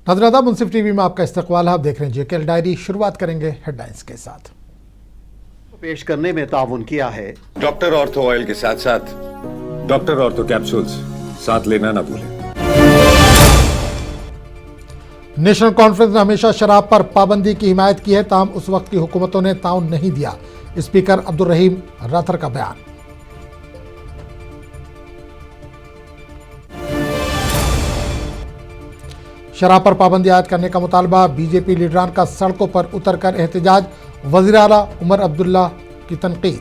नाज़रीन, मुंसिफ टीवी में आपका इस्तकबाल है। आप देख रहे हैं जेकेएल डायरी। शुरुआत करेंगे हेडलाइंस के साथ। पेश करने में ताउन किया है डॉक्टर ऑर्थो ऑयल के साथ साथ डॉक्टर ऑर्थो कैप्सूल्स साथ लेना ना भूलें। नेशनल कॉन्फ्रेंस ने हमेशा शराब पर पाबंदी की हिमायत की है, ताहम उस वक्त की हुकूमतों ने ताउन नहीं दिया। स्पीकर अब्दुल रहीम राथर का बयान। शराब पर पाबंदी आयद करने का मुतालबा, बीजेपी लीडरान का सड़कों पर उतरकर एहतजाज, वज़ीर आला उमर अब्दुल्ला की तनकीद।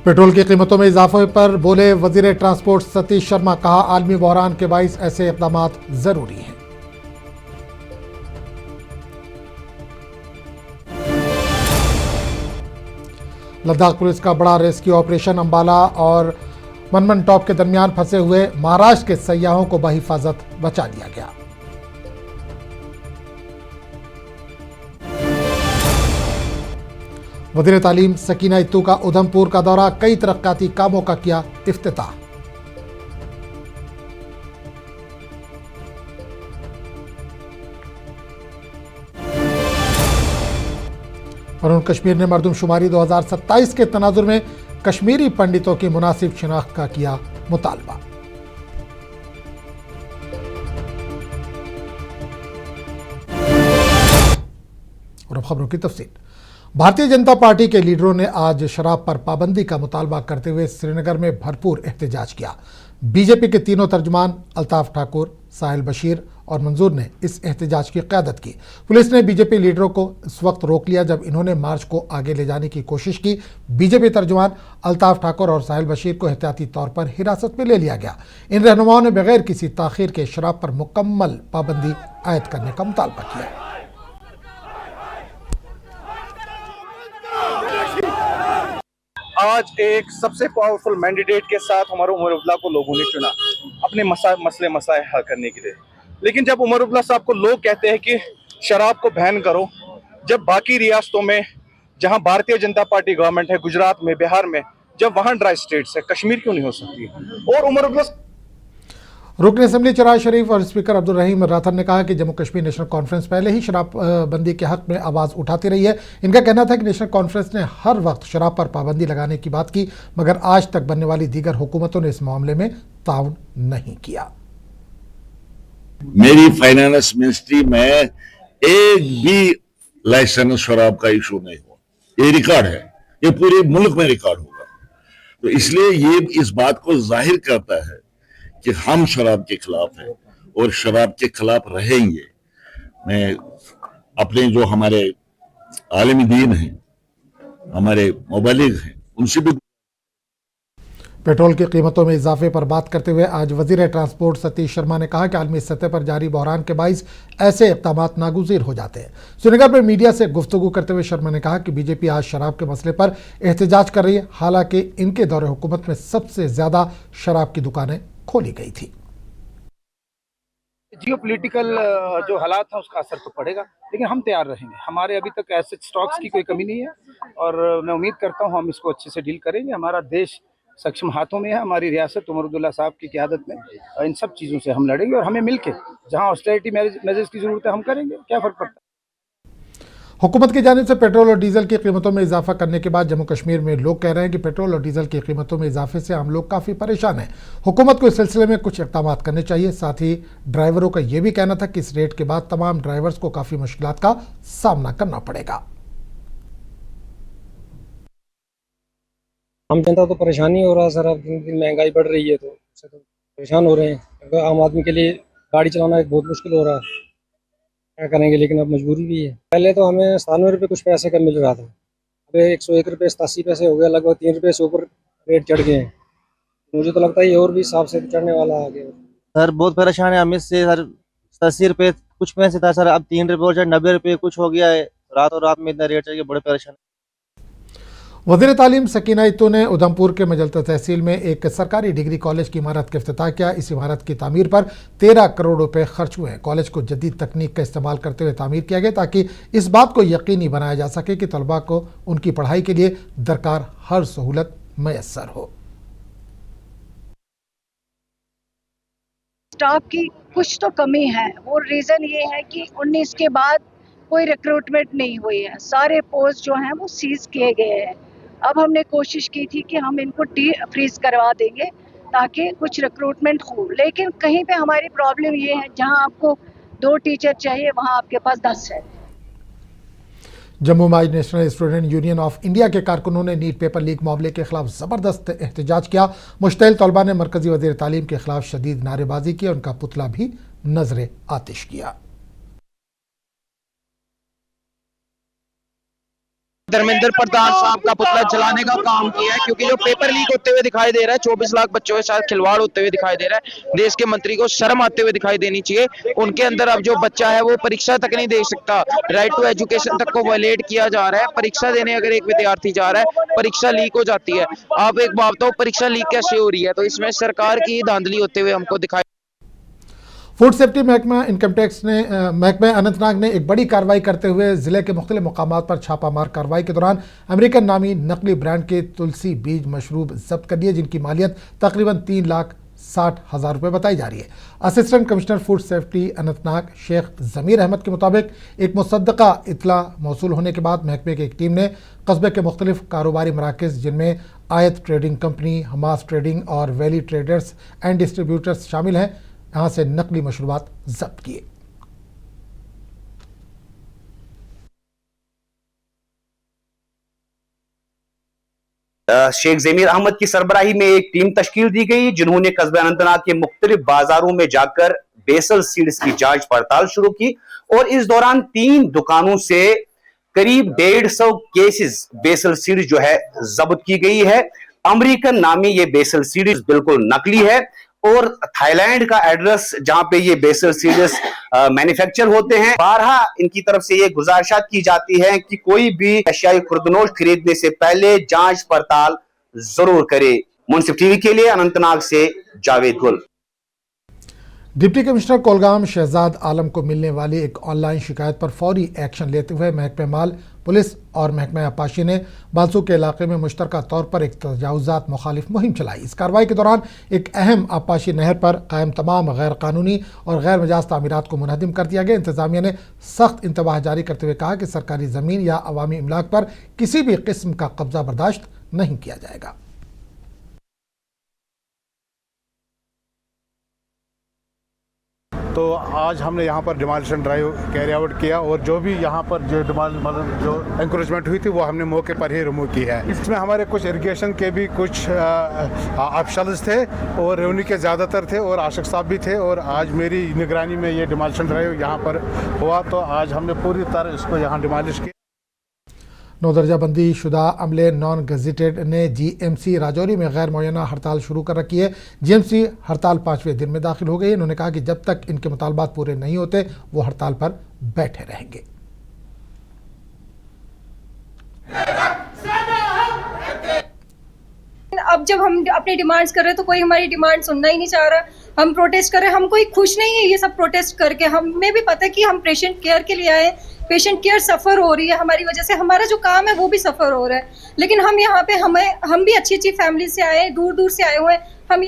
पेट्रोल की कीमतों में इजाफे पर बोले वजीर ट्रांसपोर्ट सतीश शर्मा, कहा आलमी बहरान के बाइस ऐसे इक़दाम जरूरी हैं। लद्दाख पुलिस का बड़ा रेस्क्यू ऑपरेशन, अंबाला और मनमन टॉप के दरमियान फंसे हुए महाराष्ट्र के सयाहों को बहिफाजत बचा लिया गया। वज़ीर तालीम सकीना इत्तू का उधमपुर का दौरा, कई तरक्काती कामों का किया इफ्तिताह। और कश्मीर ने मरदमशुमारी 2027 के तनाजुर में कश्मीरी पंडितों की मुनासिब शिनाख्त का किया मुतालबा। और अब खबरों की तफसील। भारतीय जनता पार्टी के लीडरों ने आज शराब पर पाबंदी का मुतालबा करते हुए श्रीनगर में भरपूर एहतजाज किया। बीजेपी के तीनों तर्जुमान अल्ताफ ठाकुर, साहिल बशीर और मंजूर ने इस एहतजाज की क़यादत की। पुलिस ने बीजेपी लीडरों को इस वक्त रोक लिया जब इन्होंने मार्च को आगे ले जाने की कोशिश की। बीजेपी तर्जुमान अल्ताफ ठाकुर और साहिल बशीर को एहतियाती तौर पर हिरासत में ले लिया गया। इन रहनुमाओं ने बगैर किसी ताखीर के शराब पर मुकम्मल पाबंदी आयद करने का मुतालबा किया। आज एक सबसे पावरफुल मैंडेट के साथ उमर अब्दुल्ला को लोगों ने चुना अपने मसले मसाइल हल करने के लिए। लेकिन जब उमर अब्दुल्ला साहब को लोग कहते हैं कि शराब को बैन करो, जब बाकी रियासतों में जहां भारतीय जनता पार्टी गवर्नमेंट है, गुजरात में, बिहार में, जब वहां ड्राई स्टेट्स है, कश्मीर क्यों नहीं हो सकती? और उमर अब्दुल्ला रुकन असेंबली चिराग शरीफ और स्पीकर अब्दुल रहीम राथर ने कहा कि जम्मू कश्मीर नेशनल कॉन्फ्रेंस पहले ही शराब बंदी के हक में आवाज़ उठाती रही है। इनका कहना था कि नेशनल कॉन्फ्रेंस ने हर वक्त शराब पर पाबंदी लगाने की बात की, मगर आज तक बनने वाली दीगर हुकूमतों ने इस मामले में ताउन नहीं किया। मेरी फाइनेंस मिनिस्ट्री में एक भी लाइसेंस शराब का इशू नहीं हुआ। ये रिकॉर्ड है, ये पूरे मुल्क में रिकॉर्ड होगा। तो इसलिए ये इस बात को जाहिर करता है कि हम शराब के खिलाफ हैं और शराब के खिलाफ रहेंगे। मैं अपने जो हमारे आलिम दीन हैं, हमारे मुबल्लिग हैं, उनसे भी। पेट्रोल की कीमतों में इजाफे पर बात करते हुए आज वजीर ट्रांसपोर्ट सतीश शर्मा ने कहा कि आलमी सतह पर जारी बहरान के बाइस ऐसे इक़दाम नागुज़ीर हो जाते हैं। श्रीनगर में मीडिया से गुफ्तगू करते हुए शर्मा ने कहा कि बीजेपी आज शराब के मसले पर एहतजाज कर रही है, हालांकि इनके दौरे हुकूमत में सबसे ज्यादा शराब की दुकानें खोली गई थी। जियोपॉलिटिकल जो हालात है उसका असर तो पड़ेगा, लेकिन हम तैयार रहेंगे। हमारे अभी तक ऐसे स्टॉक्स की कोई कमी नहीं है और मैं उम्मीद करता हूं हम इसको अच्छे से डील करेंगे। हमारा देश सक्षम हाथों में है, हमारी रियासत उमर अब्दुल्ला साहब की क़यादत में इन सब चीज़ों से हम लड़ेंगे और हमें मिलके जहां ऑस्टेरिटी मेजर्स की जरूरत है हम करेंगे। क्या फ़र्क पड़ता है? हुकूमत की जानिब से पेट्रोल और डीजल की कीमतों में इजाफा करने के बाद जम्मू कश्मीर में लोग कह रहे हैं कि पेट्रोल और डीजल की कीमतों में इजाफे से आम लोग काफ़ी परेशान हैं। हुकूमत को इस सिलसिले में कुछ इक़दाम करने चाहिए। साथ ही ड्राइवरों का यह भी कहना था कि इस रेट के बाद तमाम ड्राइवर्स को काफ़ी मुश्किलात का सामना करना पड़ेगा। आम जनता तो परेशानी हो रहा है सर, अब दिन दिन महंगाई बढ़ रही है तो उससे तो परेशान हो रहे हैं। क्योंकि आम आदमी के लिए गाड़ी चलाना एक बहुत मुश्किल हो रहा है, क्या करेंगे, लेकिन अब मजबूरी भी है। पहले तो हमें 97 रुपये कुछ पैसे का मिल रहा था, अब 101 रुपये 87 पैसे हो गया, लगभग 3 रुपये से ऊपर रेट चढ़ गए हैं। मुझे तो लगता है ये और भी हिसाब से चढ़ने वाला है आगे। सर बहुत परेशान है हम इससे सर। 80 रुपये कुछ पैसे था सर, अब 3 रुपये और 90 रुपये कुछ हो गया है। रातों रात में इतना रेट चढ़ गया, बड़े परेशान। वज़ीर तालीम सकीना इत्तू ने उधमपुर के मजलता तहसील में एक सरकारी डिग्री कॉलेज की इमारत का इफ्तिताह किया। इस इमारत की तामीर पर 13 करोड़ रुपए खर्च हुए। कॉलेज को जदीद तकनीक का इस्तेमाल करते हुए तामीर किया गया ताकि इस बात को यकीनी बनाया जा सके कि तलबा को उनकी पढ़ाई के लिए दरकार हर सहूलत मैसर हो। स्टाफ की कुछ तो कमी है। वो रीज़न ये है कि 19 के बाद कोई रिक्रूटमेंट नहीं हुई है, सारे पोस्ट जो हैं वो सीज किए गए हैं। अब हमने कोशिश की थी कि हम इनको फ्रीज करवा देंगे ताकि कुछ रिक्रूटमेंट हो, लेकिन कहीं पे हमारी प्रॉब्लम ये है जहां आपको 2 टीचर चाहिए वहां आपके पास 10 है। जम्मू में आज national student union of India के कारकुनों ने नीट पेपर लीक मामले के खिलाफ जबरदस्त एहतजाज किया। मुश्तइल तलबा ने मरकजी वज़ीर तालीम के खिलाफ शदीद नारेबाजी की, उनका पुतला भी नजर आतिश किया। धर्मेंद्र प्रधान साहब का पुतला जलाने का काम किया है, क्योंकि जो पेपर लीक होते हुए दिखाई दे रहा है, 24 लाख बच्चों के साथ खिलवाड़ होते हुए दिखाई दे रहा है। देश के मंत्री को शर्म आते हुए दिखाई देनी चाहिए। उनके अंदर अब जो बच्चा है वो परीक्षा तक नहीं दे सकता, राइट टू एजुकेशन तक को वायलेट किया जा रहा है। परीक्षा देने अगर एक विद्यार्थी जा रहा है, परीक्षा लीक हो जाती है। आप एक बात बताओ, परीक्षा लीक कैसे हो रही है? तो इसमें सरकार की धांधली होते हुए हमको दिखाई। फूड सेफ्टी महकमा इनकम टैक्स ने महकमा अनंतनाग ने एक बड़ी कार्रवाई करते हुए जिले के मुख्तलिफ मकामात पर छापामार कार्रवाई के दौरान अमेरिकन नामी नकली ब्रांड के तुलसी बीज मशरूब जब्त कर लिए, जिनकी मालियत तकरीबन 3,60,000 रुपये बताई जा रही है। Assistant commissioner food safety Anantnag Sheikh Zameer Ahmad के मुताबिक एक मुसद्दका इतला मौसूल होने के बाद महकमे की एक टीम ने कस्बे के मुख्तलिफ कारोबारी मराकज़ जिनमें आयत ट्रेडिंग कंपनी, हमास ट्रेडिंग और वैली ट्रेडर्स एंड डिस्ट्रीब्यूटर्स शामिल हैं, यहां से नकली मशरूबात जब्त किए। शेख जमीर अहमद की सरबराही में एक टीम तश्कील दी गई, जिन्होंने कस्बे अनंतनाग के मुख्तलिफ बाजारों में जाकर बेसल सीड्स की जांच पड़ताल शुरू की और इस दौरान 3 दुकानों से करीब 150 केसेस बेसल सीड्स जो है जब्त की गई है। अमेरिकन नामी ये बेसल सीड्स बिल्कुल नकली है और थाईलैंड का एड्रेस जहां पे ये बेसल सीड्स मैन्युफैक्चर होते हैं। बारहा इनकी तरफ से ये गुजारिशात की जाती है कि कोई भी अशियाई खुर्दनोश खरीदने से पहले जांच पड़ताल जरूर करे। मुंसिफ टीवी के लिए अनंतनाग से जावेद गुल। डिप्टी कमिश्नर कोलगाम शहजाद आलम को मिलने वाली एक ऑनलाइन शिकायत पर फौरी एक्शन लेते हुए महकमा माल, पुलिस और महकमा आपाशी ने बालसू के इलाके में मुश्तरका तौर पर एक तजावुजात मुखालिफ मुहिम चलाई। इस कार्रवाई के दौरान एक अहम आपाशी नहर पर कायम तमाम गैर कानूनी और गैर मजाज तामीरात को मुनहदिम कर दिया गया। इंतजामिया ने सख्त इंतबाह जारी करते हुए कहा कि सरकारी ज़मीन या अवामी इमलाक पर किसी भी किस्म का कब्जा बर्दाश्त नहीं किया जाएगा। तो आज हमने यहाँ पर डिमोलिशन ड्राइव कैरी आउट किया और जो भी यहाँ पर जो जो इंक्रोचमेंट हुई थी वो हमने मौके पर ही रिमूव की है। इसमें हमारे कुछ इरिगेशन के भी कुछ ऑफिशल्स थे और रेवेन्यू के ज़्यादातर थे और आशिक साहब भी थे और आज मेरी निगरानी में ये डिमोलिशन ड्राइव यहाँ पर हुआ। तो आज हमने पूरी तरह इसको यहाँ डिमोलिश किया। 9 दर्जाबंदी शुदा अमले नॉन गजेटेड ने जीएमसी राजौरी में गैर मुअय्यना हड़ताल शुरू कर रखी है। जीएमसी हड़ताल 5वें दिन में दाखिल हो गई। इन्होंने कहा कि जब तक इनके मुतालबात पूरे नहीं होते वो हड़ताल पर बैठे रहेंगे। अब जब हम अपनी डिमांड्स कर रहे हैं तो कोई हमारी डिमांड सुनना ही नहीं चाह रहा। हम प्रोटेस्ट कर रहे हैं, हम कोई खुश नहीं है ये सब प्रोटेस्ट करके। हमें भी पता है कि हम पेशेंट केयर के लिए आए, पेशेंट केयर सफ़र हो रही है हमारी वजह से, हमारा जो काम है वो भी सफ़र हो रहा है। लेकिन हम यहाँ पे हम भी अच्छी अच्छी फैमिली से आए, दूर दूर से आए हुए हैं। हम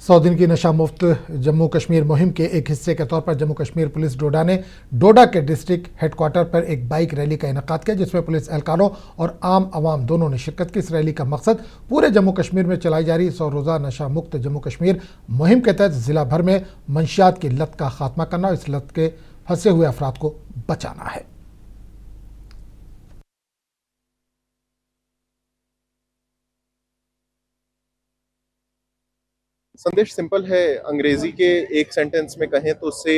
100 दिन की नशा मुफ्त जम्मू कश्मीर मुहिम के एक हिस्से के तौर पर जम्मू कश्मीर पुलिस डोडा ने डोडा के डिस्ट्रिक्ट हेडक्वार्टर पर एक बाइक रैली का इनेकाद किया, जिसमें पुलिस एहलकारों और आम आवाम दोनों ने शिरकत की। इस रैली का मकसद पूरे जम्मू कश्मीर में चलाई जा रही 100 रोज़ा नशा मुक्त जम्मू कश्मीर मुहिम के तहत ज़िला भर में मंशियात की लत का खात्मा करना और इस लत के फंसे हुए अफराद को बचाना है। संदेश सिंपल है, अंग्रेजी के एक सेंटेंस में कहें तो से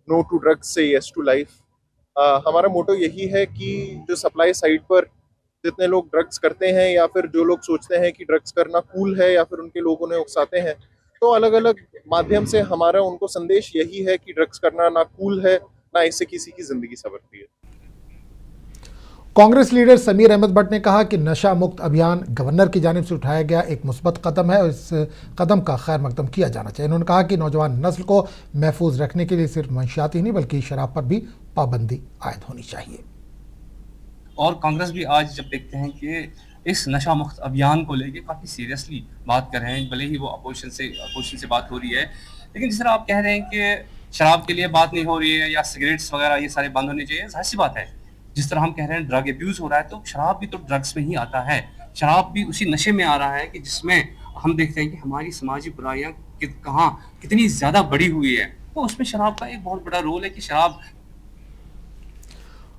नो टू ड्रग्स से यस टू लाइफ। हमारा मोटो यही है कि जो सप्लाई साइड पर जितने लोग ड्रग्स करते हैं या फिर जो लोग सोचते हैं कि ड्रग्स करना कूल है या फिर उनके लोगों ने उकसाते हैं, तो अलग अलग माध्यम से हमारा उनको संदेश यही है कि ड्रग्स करना ना कूल है, ना इससे किसी की जिंदगी संवरती है। कांग्रेस लीडर समीर अहमद भट्ट ने कहा कि नशा मुक्त अभियान गवर्नर की जानिब से उठाया गया एक मुस्बत कदम है और इस कदम का खैर मकदम किया जाना चाहिए। उन्होंने कहा कि नौजवान नस्ल को महफूज रखने के लिए सिर्फ मंशियात ही नहीं बल्कि शराब पर भी पाबंदी आयद होनी चाहिए। और कांग्रेस भी आज जब देखते हैं कि इस नशा मुक्त अभियान को लेके काफ़ी सीरियसली बात कर रहे हैं, भले ही वो अपोजिशन से बात हो रही है। लेकिन जिस तरह आप कह रहे हैं कि शराब के लिए बात नहीं हो रही है या सिगरेट्स वगैरह ये सारे बंद होने चाहिए, ज़ाहिर सी बात है। जिस तरह हम कह रहे हैं ड्रग अब्यूज़ हो रहा है, तो शराब भी तो ड्रग्स में ही आता है। शराब भी उसी नशे में आ रहा है कि जिसमें हम देखते हैं कि हमारी समाजी बुराइयाँ कितनी ज़्यादा बढ़ी हुई है। तो उसमें शराब का एक बहुत बड़ा रोल है कि शराब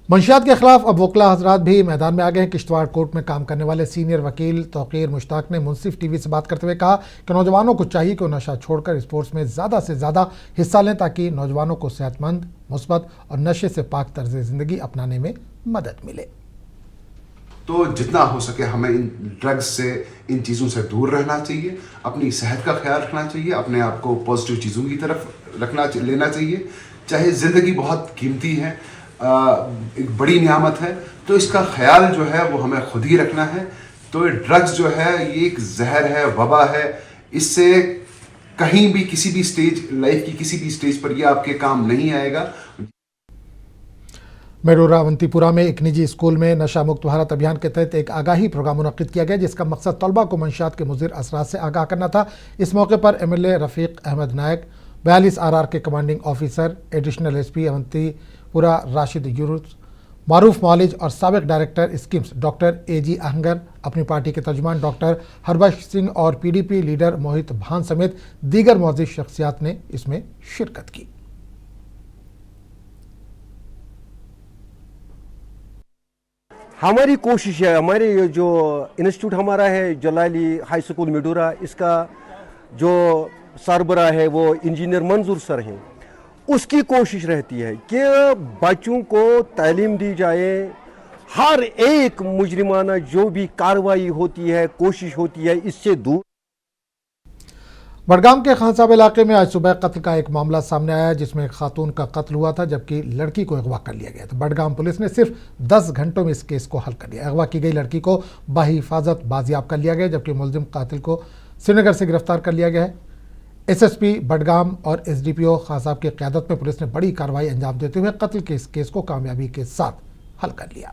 मंशियात के खिलाफ अब वकला हजरात भी मैदान में आ गए हैं। किश्तवाड़ कोर्ट में काम करने वाले सीनियर वकील तौकीर मुश्ताक ने मुंसिफ टीवी से बात करते हुए कहा कि नौजवानों को चाहिए कि वो नशा छोड़कर स्पोर्ट्स में ज़्यादा से ज़्यादा हिस्सा लें ताकि नौजवानों को सेहतमंद, मुस्बत और नशे से पाक तर्ज ज़िंदगी अपनाने में मदद मिले। तो जितना हो सके हमें इन ड्रग्स से, इन चीज़ों से दूर रहना चाहिए, अपनी सेहत का ख्याल रखना चाहिए, अपने आप को पॉजिटिव चीज़ों की तरफ लेना चाहिए। चाहे ज़िंदगी बहुत कीमती है, एक बड़ी नियामत है, तो इसका ख्याल जो है वो हमें खुद ही रखना है। तो ड्रग्स जो है ये एक जहर है, वबा है, इससे कहीं भी किसी भी स्टेज, लाइफ की किसी भी स्टेज पर ये आपके काम नहीं आएगा। मेडोरा अवंतीपुरा में एक निजी स्कूल में नशा मुक्त भारत अभियान के तहत एक आगाही प्रोग्राम मुनक्किद किया गया जिसका मकसद तलबा को मंशियात के मुज़िर असरात से आगाह करना था। इस मौके पर MLA रफ़ीक अहमद नायक, 42 RR के commanding officer, additional SP Awantipora Rashid Younis, Maroof मौलिज और साबिक director schemes doctor AG Ahanger, Apni Party के तर्जुमान डॉक्टर हरबख्श सिंह और PDP लीडर मोहित भान समेत दीगर मुअज़्ज़िज़ शख्सियात ने इसमें शिरकत की। हमारी कोशिश है, हमारे जो इंस्टीट्यूट हमारा है जलाली हाई स्कूल मेडोरा, इसका जो सरबराह है वो इंजीनियर मंजूर सर हैं, उसकी कोशिश रहती है कि बच्चों को तालीम दी जाए। हर एक मुजरिमाना जो भी कार्रवाई होती है, कोशिश होती है, इससे दूर। बडगाम के खान साहब इलाके में आज सुबह कत्ल का एक मामला सामने आया जिसमें एक खातून का कत्ल हुआ था जबकि लड़की को अगवा कर लिया गया था। बडगाम पुलिस ने सिर्फ 10 घंटों में इस केस को हल कर लिया। अगवा की गई लड़की को बाहिफाजत बाजियाब कर लिया गया जबकि मुलजिम कातिल को श्रीनगर से गिरफ्तार कर लिया गया है। SSP बडगाम और SDPO खान साहब की क़यादत में पुलिस ने बड़ी कार्रवाई अंजाम देते हुए कत्ल के इस केस को कामयाबी के साथ हल कर लिया।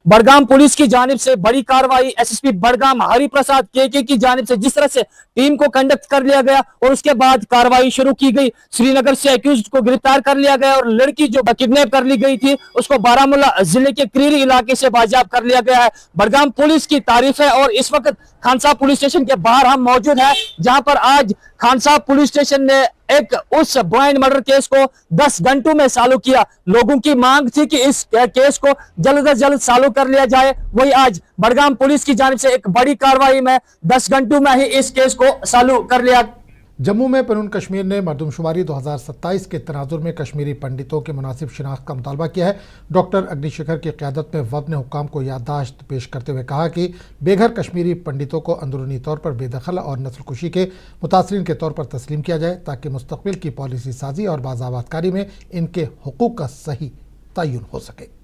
बडगाम पुलिस की जानिब से बड़ी कार्रवाई, SSP बडगाम हरिप्रसाद KK की जानिब से जिस तरह से टीम को कंडक्ट कर लिया गया और उसके बाद कार्रवाई शुरू की गई। श्रीनगर से अक्यूज्ड को गिरफ्तार कर लिया गया और लड़की जो किडनैप कर ली गई थी उसको बारामूला जिले के क्रीरी इलाके से बाजियाब कर लिया गया है। बडगाम पुलिस की तारीफ है और इस वक्त खान साहब पुलिस स्टेशन के बाहर हम मौजूद हैं जहां पर आज खान साहब पुलिस स्टेशन ने एक उस ब्लाइंड मर्डर केस को 10 घंटों में चालू किया। लोगों की मांग थी कि इस केस को जल्द से जल्द चालू कर लिया जाए, वही आज बडगाम पुलिस की जानिब से एक बड़ी कार्रवाई में 10 घंटों में ही इस केस को चालू कर लिया। जम्मू में पनून कश्मीर ने मरदमशुमारी 2027 के तनाजुर में कश्मीरी पंडितों की मुनासिब शिनाख्त का मुतालबा किया है। डॉक्टर अग्निशेखर की क़यादत में वफ़द ने हुक्काम को याददाश्त पेश करते हुए कहा कि बेघर कश्मीरी पंडितों को अंदरूनी तौर पर बेदखल और नस्लकुशी के मुतासरीन के तौर पर तस्लीम किया जाए ताकि मुस्तक़बिल की पॉलिसी साजी और बाज़ाबातकारी में इनके हुकूक का सही तयन हो सके।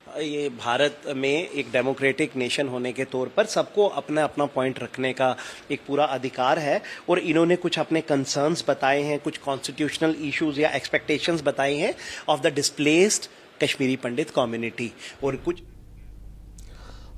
ये भारत में एक डेमोक्रेटिक नेशन होने के तौर पर सबको अपना अपना पॉइंट रखने का एक पूरा अधिकार है और इन्होंने कुछ अपने कंसर्न्स बताए हैं, कुछ कॉन्स्टिट्यूशनल इश्यूज या एक्सपेक्टेशंस बताए हैं of the displaced Kashmiri Pandit community. और कुछ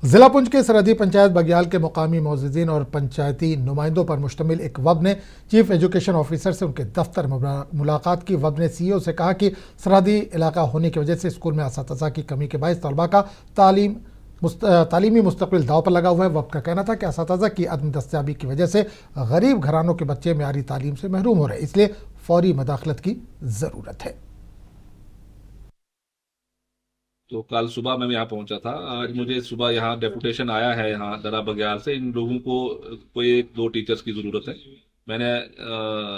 जिला पुंछ के सरहदी पंचायत बग्याल के मुकामी मोअज़्ज़िज़ीन और पंचायती नुमाइंदों पर मुश्तमिल एक वफ़द ने चीफ एजुकेशन ऑफिसर से उनके दफ्तर में मुलाकात की। वफ़द ने CEO से कहा कि सरहदी इलाका होने की वजह से स्कूल में असातिज़ा की कमी के बायस तलबा का तालीमी मुस्तक़बिल दाव पर लगा हुआ है। वफ़द का कहना था कि असातिज़ा की अदम दस्तयाबी की वजह से गरीब घरानों के बच्चे मेयारी तालीम से महरूम हो रहे हैं, इसलिए फौरी मदाखलत की ज़रूरत है। तो कल सुबह मैं यहाँ पहुंचा था। आज मुझे सुबह यहाँ डेपुटेशन आया है यहाँ दरा बग्याल से, इन लोगों को कोई 1-2 टीचर्स की ज़रूरत है। मैंने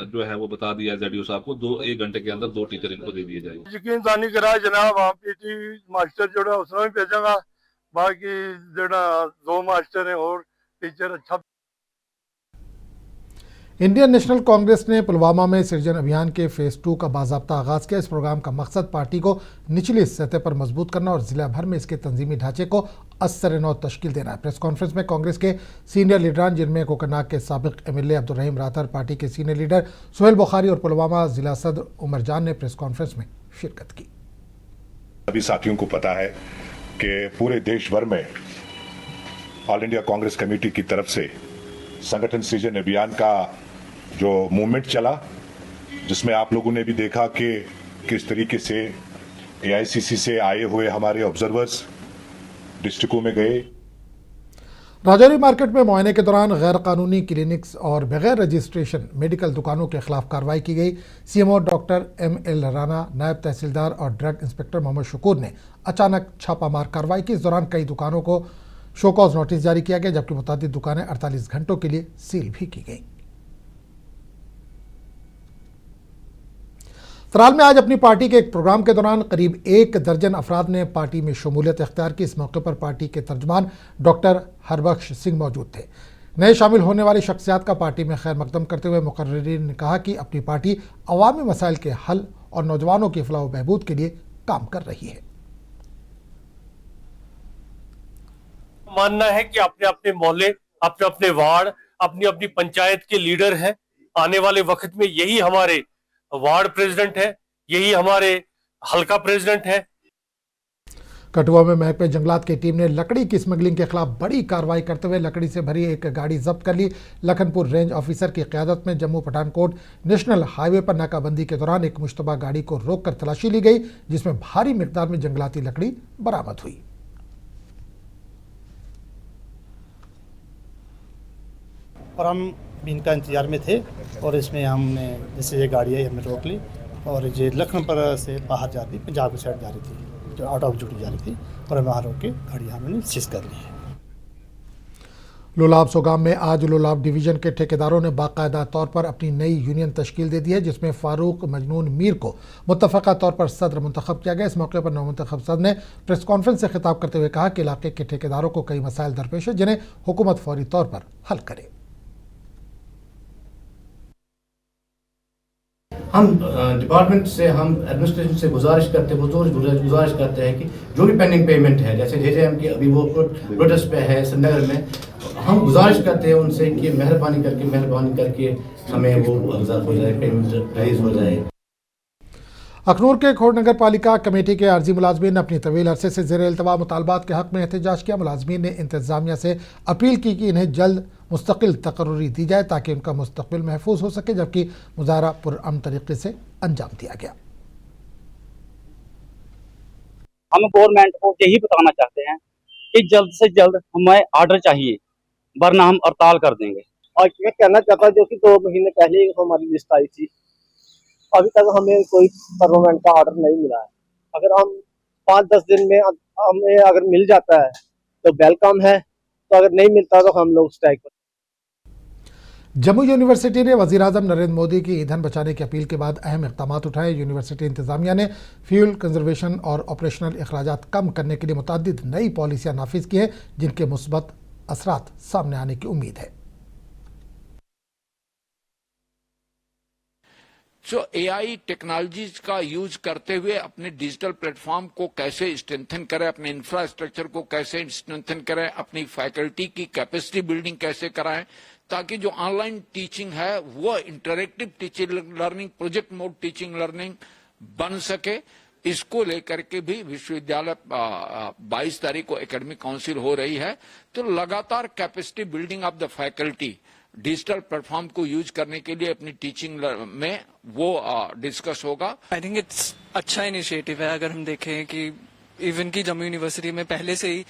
जो है वो बता दिया ZDO साहब को 1 घंटे के अंदर 2 टीचर इनको दे दिए जाएंगे। यकीन दानी करा जनाब, आप PT मास्टर जोड़ा उसमें भी भेजांगा, बाकी जोड़ा 2 मास्टर है और टीचर अच्छा। इंडियन नेशनल कांग्रेस ने पुलवामा में सृजन अभियान के फेज 2 का बाज़ाब्ता आगाज किया। इस प्रोग्राम का मकसद पार्टी को निचली सतह पर मजबूत करना और जिला भर में इसके तंजीमी ढांचे को असर-ए-नौ तश्कील देना है। प्रेस कॉन्फ्रेंस में कांग्रेस के सीनियर लीडरान, जिनमें कोकरनाग के साबिक एमएलए अब्दुल रहीम राथर, पार्टी के सीनियर लीडर सुहेल बुखारी और पुलवामा जिला सदर उमर जान ने प्रेस कॉन्फ्रेंस में शिरकत की। सभी साथियों को पता है कि पूरे देश भर में ऑल इंडिया कांग्रेस कमेटी की तरफ से संगठन सृजन अभियान का जो मूवमेंट चला, जिसमें आप लोगों ने भी देखा कि किस तरीके से एआईसीसी से आए हुए हमारे ऑब्जर्वर्स डिस्ट्रिक्टों में गए। राजौरी मार्केट में मुआयने के दौरान गैर कानूनी क्लिनिक्स और बगैर रजिस्ट्रेशन मेडिकल दुकानों के खिलाफ कार्रवाई की गई। सीएमओ डॉक्टर एमएल राणा, नायब तहसीलदार और ड्रग इंस्पेक्टर मोहम्मद शकूर ने अचानक छापामार कार्रवाई की। इस दौरान कई दुकानों को शोकॉज नोटिस जारी किया गया, जबकि मुतादिद दुकानें 48 घंटों के लिए सील भी की गई। त्राल में आज अपनी पार्टी के एक प्रोग्राम के दौरान करीब 1 दर्जन अफराद ने पार्टी में शमूलियत इख्तियार की। इस मौके पर पार्टी के तर्जमान डॉक्टर हरबख्श सिंह मौजूद थे। नए शामिल होने वाली शख्सियात का पार्टी में खैर मकदम करते हुए मुकर्रिरीन ने कहा कि अपनी पार्टी अवामी मसाइल के हल और नौजवानों की फलाह व बहबूद के लिए काम कर रही है। मानना है कि अपने अपने मोहल्ले, अपने अपने वार्ड, अपनी अपनी पंचायत के लीडर हैं। आने वाले वक्त में यही हमारे वार्ड प्रेसिडेंट है, यही हमारे हल्का प्रेसिडेंट है। कठुआ में महकमे जंगलात की टीम ने लकड़ी की स्मगलिंग के खिलाफ बड़ी कार्रवाई करते हुए लकड़ी से भरी एक गाड़ी जब्त कर ली। लखनपुर रेंज ऑफिसर की क़यादत में जम्मू पठानकोट नेशनल हाईवे पर नाकाबंदी के दौरान एक मुश्तबा गाड़ी को रोककर तलाशी ली गई, जिसमें भारी मिकदार में जंगलाती लकड़ी बरामद हुई। और हम भी इनका इंतजार में थे और इसमें हमने जैसे ये गाड़ी है हमने रोक ली और ये लखनपुर से बाहर जा रही, पंजाब की साइड जा रही थी, जो आउट ऑफ ड्यूटी जा रही थी, और हम वहाँ रोक के गाड़ी हमने सीज कर ली है। लोलाब सोगाम में आज लोलाब डिवीजन के ठेकेदारों ने बाकायदा तौर पर अपनी नई यूनियन तश्कील दे दी है, जिसमें फारूक मजनून मीर को मुत्तफ़क़ा तौर पर सदर मुंतखब किया गया। इस मौके पर नवमुंतखब सदर ने प्रेस कॉन्फ्रेंस से खिताब करते हुए कहा कि इलाके के ठेकेदारों को कई मसाइल दरपेश है, जिन्हें हुकूमत फौरी तौर पर हल करे। हम डिपार्टमेंट से, हम एडमिनिस्ट्रेशन से गुजारिश करते हैं कि जो भी पेंडिंग पेमेंट है, जैसे जेजेएम की अभी वो प्रोटेस्ट पे है श्रीनगर में, हम गुजारिश करते हैं उनसे कि मेहरबानी करके हमें वो गुजार हो जाए, पेमेंट राइज हो जाए। अखनूर के खोड़ नगर पालिका कमेटी के आर्जी मुलाजमीन ने अपनी तवील अरसे से ज़ेर इल्तवा मुतालबात के हक़ में एहतजाज किया। मुलाजमीन ने इंतज़ामिया से अपील की कि इन्हें जल्द मुस्तकिल तकर्री दी जाए ताकि उनका मुस्तकबिल महफूज हो सके, जबकि मुजाहरा पुरअमन तरीके से अंजाम दिया गया। हम गवर्नमेंट को यही बताना चाहते हैं कि जल्द से जल्द हमें आर्डर चाहिए, वरना हम हड़ताल कर देंगे। और मैं कहना चाहता हूँ, जो कि 2 महीने पहले हमारी लिस्ट आई थी, अभी तक हमें कोई गवर्नमेंट का ऑर्डर नहीं मिला है। अगर हम 5-10 दिन में हमें अगर मिल जाता है तो वेलकम है, तो अगर नहीं मिलता तो हम लोग स्ट्राइक पर। जम्मू यूनिवर्सिटी ने वज़ीर-ए-आज़म नरेंद्र मोदी की ईंधन बचाने की अपील के बाद अहम इक़दाम उठाए। यूनिवर्सिटी इंतज़ामिया ने फ्यूल कंजर्वेशन और ऑपरेशनल अखराजात कम करने के लिए मुतअद्दिद नई पॉलिसियाँ नाफिज की हैं, जिनके मुस्बत असरात सामने आने की उम्मीद है। जो एआई टेक्नोलॉजीज का यूज करते हुए अपने डिजिटल प्लेटफॉर्म को कैसे स्ट्रेंथन करें, अपने इंफ्रास्ट्रक्चर को कैसे स्ट्रेंथन करें, अपनी फैकल्टी की कैपेसिटी बिल्डिंग कैसे कराएं, ताकि जो ऑनलाइन टीचिंग है वो interactive teaching learning, project mode teaching learning बन सके। इसको लेकर के भी विश्वविद्यालय 22 तारीख को एकेडमिक काउंसिल हो रही है, तो लगातार capacity building of the faculty digital platform को यूज करने के लिए अपनी टीचिंग में वो डिस्कस होगा। आई थिंक इट्स अच्छा इनिशिएटिव है। अगर हम देखें कि इवन की जम्मू यूनिवर्सिटी में पहले से ही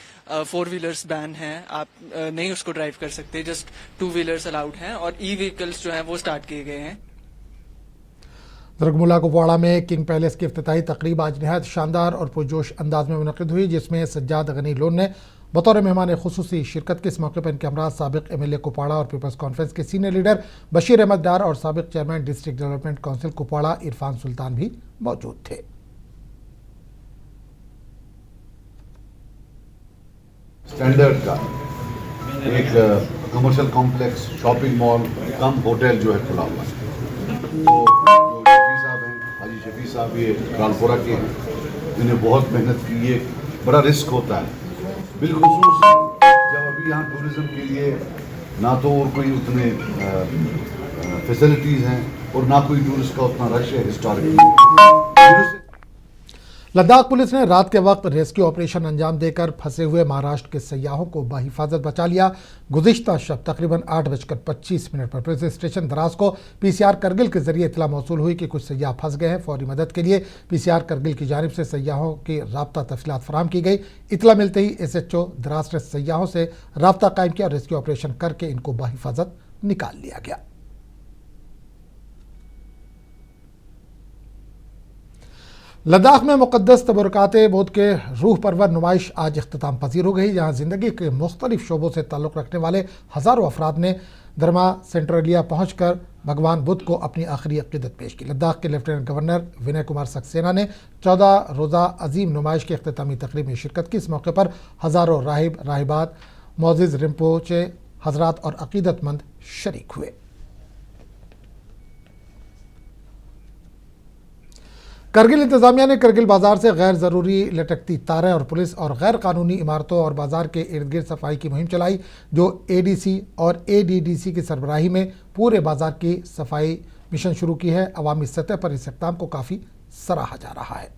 4 व्हीलर्स बैन हैं, आप नहीं उसको ड्राइव कर सकते, जस्ट 2 व्हीलर्स अलाउड हैं, और ई व्हीकल्स जो हैं वो स्टार्ट किए गए हैं। दुर्गमुला कुपवाड़ा में किंग पैलेस की इफ्तिताही तकरीब आज नहायत शानदार और पुरजोश अंदाज में मुनक़िद हुई, जिसमें सज्जाद गनी लोन ने बतौर मेहमान खुसूसी शिरकत की। इस मौके पर इनके हमरा साबिक एमएलए कुपवाड़ा और पीपल्स कॉन्फ्रेंस के सीनियर लीडर बशीर अहमद डार और साबिक chairman district development council Kupwara Irfan Sultan भी मौजूद थे। स्टैंडर्ड का एक commercial complex, shopping mall, cum hotel जो है खुला हुआ है। तो जो शफी साहब हैं, हाजी शफी साहब, ये रालपुरा के हैं, इन्हें बहुत मेहनत की। ये बड़ा रिस्क होता है, बिलखुसूस जब अभी यहाँ टूरिज़्म के लिए ना तो और कोई उतने फैसिलिटीज़ हैं और ना कोई टूरिस्ट का उतना रश है हिस्टोरिकली। लद्दाख पुलिस ने रात के वक्त रेस्क्यू ऑपरेशन अंजाम देकर फंसे हुए महाराष्ट्र के सयाहों को बहिफाजत बचा लिया। गुज़िश्ता शब तकरीबन 8:25 पर पुलिस स्टेशन द्रास को पीसीआर करगिल के जरिए इतला मौसूल हुई कि कुछ सयाह फंस गए हैं। फौरी मदद के लिए पीसीआर करगिल की जानिब से सयाहों की राब्ता तफसीलात फराहम की गई। इतला मिलते ही SHO द्रास ने सयाहों से राब्ता कायम किया और रेस्क्यू ऑपरेशन करके इनको बहिफाजत निकाल लिया गया। लद्दाख में मुक़द्दस तबरुकाते बौद्ध के रूह परवर नुमाइश आज इख्तिताम पजीर हो गई, जहाँ ज़िंदगी के मुख्तलिफ शोबों से ताल्लुक़ रखने वाले हज़ारों अफराद ने धर्मा सेंट्रलिया पहुँच कर भगवान बुद्ध को अपनी आखिरी अक़ीदत पेश की। लद्दाख के लेफ्टिनेंट गवर्नर विनय कुमार सक्सेना ने 14 रोज़ा अजीम नुमाइश की इख्तितामी तकरीब में शिरकत की। इस मौके पर हज़ारों राहिब, राहिबात, मोअज़्ज़िज़ रिम्पोचे हज़रात और अक़ीदतमंद शरीक हुए। करगिल इंतजामिया ने करगिल बाजार से गैर ज़रूरी लटकती तारें और पुलिस और गैर कानूनी इमारतों और बाजार के इर्द गिर्द सफाई की मुहिम चलाई, जो ADC और ADDC की सरबराही में पूरे बाजार की सफाई मिशन शुरू की है। अवामी सतह पर इस इक़दाम को काफ़ी सराहा जा रहा है।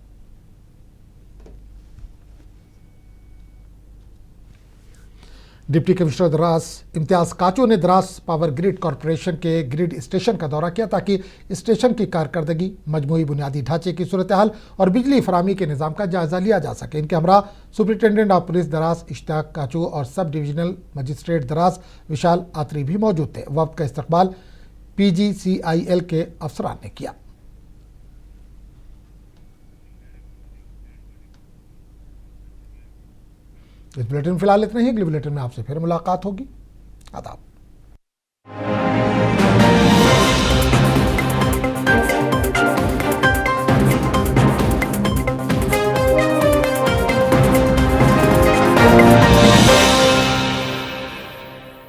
डिप्टी कमिश्नर द्रास इम्तियाज काचो ने द्रास पावर ग्रिड कॉरपोरेशन के ग्रिड स्टेशन का दौरा किया ताकि स्टेशन की कारकर्दगी, मजमूई बुनियादी ढांचे की सूरत हाल और बिजली फराहमी के निज़ाम का जायजा लिया जा सके। इनके हमरा superintendent of police Drass Ishtiaq Kacho और sub divisional magistrate Drass Vishal Atri भी मौजूद थे। वक्त का इस्तकबाल PGCIL के अफसरान ने किया। इस बुलेटिन फिलहाल इतना ही। अगले बुलेटिन में आपसे फिर मुलाकात होगी। आदाब।